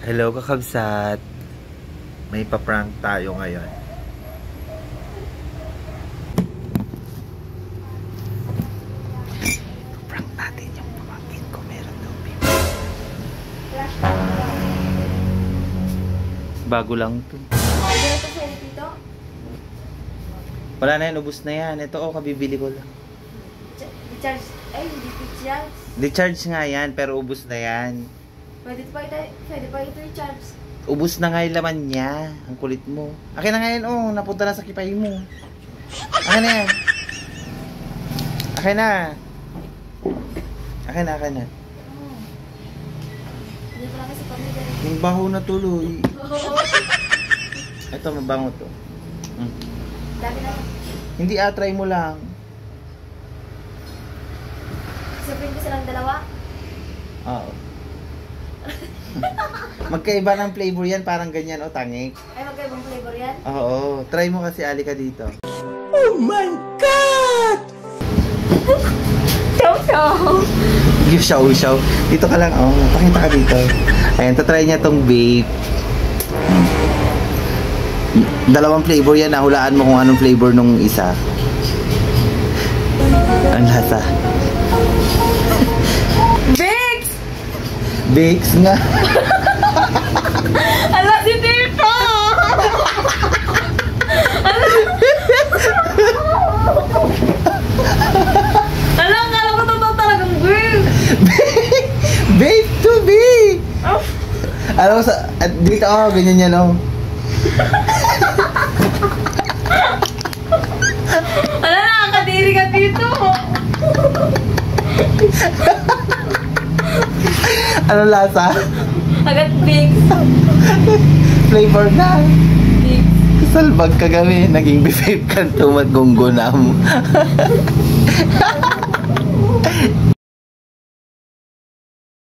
Hello kakabsat. May pa-prank tayo ngayon. Pa-prank natin yung pamangkin ko. Meron daw baby. Bago lang to. Wala na yan, ubus na yan. Ito kabibili ko lang. Di-charge. Ay, hindi di-charge. Di-charge nga yan, pero ubus na yan. Pwede pa ito i-charge. Ubus na nga yung laman niya. Ang kulit mo. Akin na nga yan, napunta na sa kipay mo. Akin na yan. Akin na. Akin na, akin na. Hindi pa lang kasi pamilya. Yung baho na tuloy. Ito, mabango to. Dami na lang. Hindi, try mo lang. Sabihin ko silang dalawa. Oo. Magkaiba ng flavor yan, parang ganyan, tangik. Ay, magkaibang flavor yan? Oo, try mo kasi, alika dito. Oh my God! Chow-chow! Give shaw-shaw. Dito ka lang, pakita ka dito. Ayan, tatry niya tong vape. Dalawang flavor yan, hulaan mo kung anong flavor nung isa. Ang lasa. Biggs! Biggs nga. Ala, si Tito! Ala, akala ko totoo talagang Biggs! Vape to be! Alam mo, dito ganyan yan, Ala, nakakadiri ka dito! Anong lasa? Agad Biggs! Flavor na. Biggs! Salbag kagabi, naging vape ka tumat gunggo na mo.